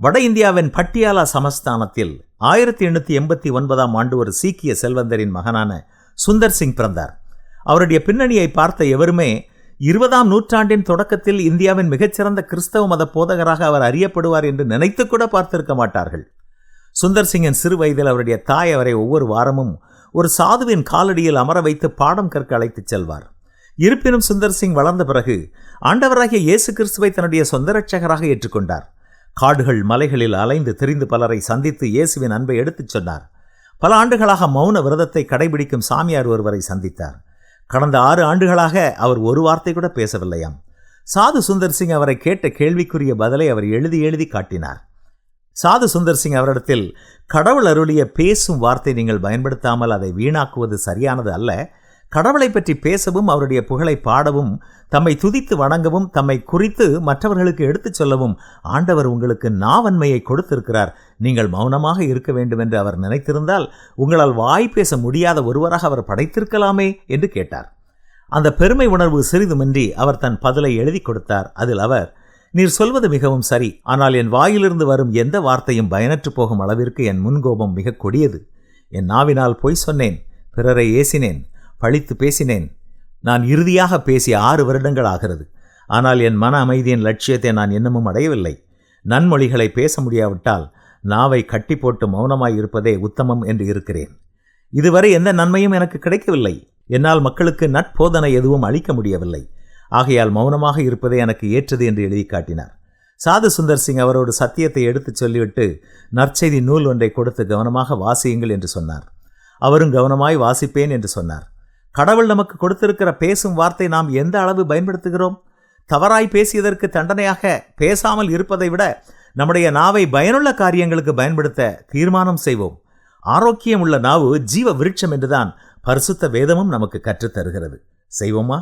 வட இந்தியாவின் பட்டியாலா சமஸ்தானத்தில் 1889ஆம் ஆண்டு ஒரு சீக்கிய செல்வந்தரின் மகனான சுந்தர் சிங் பிறந்தார். அவருடைய பின்னணியை பார்த்த எவருமே 20ஆம் நூற்றாண்டின் தொடக்கத்தில் இந்தியாவின் மிகச்சிறந்த கிறிஸ்தவ மத போதகராக அவர் அறியப்படுவார் என்று நினைத்து கூட பார்த்திருக்க மாட்டார்கள். சுந்தர் சிங்கின் சிறு வயதில் அவருடைய தாய் அவரை ஒவ்வொரு வாரமும் ஒரு சாதுவின் காலடியில் அமர வைத்து பாடம் கற்க அழைத்துச் செல்வார். இருப்பினும் சுந்தர் சிங் வளர்ந்த பிறகு ஆண்டவராகிய இயேசு கிறிஸ்துவை தன்னுடைய சொந்த இரட்சகராக ஏற்றுக்கொண்டார். காடுகள் மலைகளில் அலைந்து திரிந்து பலரை சந்தித்து இயேசுவின் அன்பை எடுத்துச் சொன்னார். பல ஆண்டுகளாக மௌன விரதத்தை கடைபிடிக்கும் சாமியார் ஒருவரை சந்தித்தார். கடந்த 6 ஆண்டுகளாக அவர் ஒரு வார்த்தை கூட பேசவில்லையாம். சாது சுந்தர் சிங் அவரை கேட்ட கேள்விக்குரிய பதிலை அவர் எழுதி காட்டினார். சாது சுந்தர் சிங் அவரிடத்தில், கடவுள் அருளிய பேசும் வார்த்தை நீங்கள் பயன்படுத்தாமல் அதை வீணாக்குவது சரியானது அல்ல. கடவுளை பற்றி பேசவும் அவருடைய புகழை பாடவும் தம்மை துதித்து வணங்கவும் தம்மை குறித்து மற்றவர்களுக்கு எடுத்துச் சொல்லவும் ஆண்டவர் உங்களுக்கு நாவன்மையை கொடுத்திருக்கிறார். நீங்கள் மௌனமாக இருக்க வேண்டும் என்று அவர் நினைத்திருந்தால் உங்களால் வாய் பேச முடியாத ஒருவராக அவர் படைத்திருக்கலாமே என்று கேட்டார். அந்த பெருமை உணர்வு சிறிதுமின்றி அவர் தன் பதிலை எழுதி கொடுத்தார். அதில் அவர், நீர் சொல்வது மிகவும் சரி, ஆனால் என் வாயிலிருந்து வரும் எந்த வார்த்தையும் பயனற்று போகும் அளவிற்கு என் முன்கோபம் மிக கொடியது. என் நாவினால் பொய் சொன்னேன், பிறரை ஏசினேன், பழித்து பேசினேன். நான் இறுதியாக பேசிய 6 வருடங்கள் ஆகிறது. ஆனால் என் மன அமைதியின் லட்சியத்தை நான் இன்னமும் அடையவில்லை. நன்மொழிகளை பேச முடியாவிட்டால் நாவை கட்டி போட்டு மௌனமாய் இருப்பதே உத்தமம் என்று இருக்கிறேன். இதுவரை எந்த நன்மையும் எனக்கு கிடைக்கவில்லை. என்னால் மக்களுக்கு நட்போதனை எதுவும் அளிக்க முடியவில்லை. ஆகையால் மௌனமாக இருப்பதே எனக்கு ஏற்றது என்று எழுதி காட்டினார். சாது சுந்தர் சிங் அவரோடு சத்தியத்தை எடுத்துச் சொல்லிவிட்டு நற்செய்தி நூல் ஒன்றை கொடுத்து கவனமாக வாசியுங்கள் என்று சொன்னார். அவரும் கவனமாய் வாசிப்பேன் என்று சொன்னார். கடவுள் நமக்கு கொடுத்திருக்கிற பேசும் வார்த்தை நாம் எந்த அளவு பயன்படுத்துகிறோம்? தவறாய் பேசியதற்கு தண்டனையாக பேசாமல் இருப்பதை விட நம்முடைய நாவை பயனுள்ள காரியங்களுக்கு பயன்படுத்த தீர்மானம் செய்வோம். ஆரோக்கியம் உள்ள நாவு ஜீவ விருட்சம் என்றுதான் பரிசுத்த வேதமும் நமக்கு கற்றுத்தருகிறது. செய்வோமா?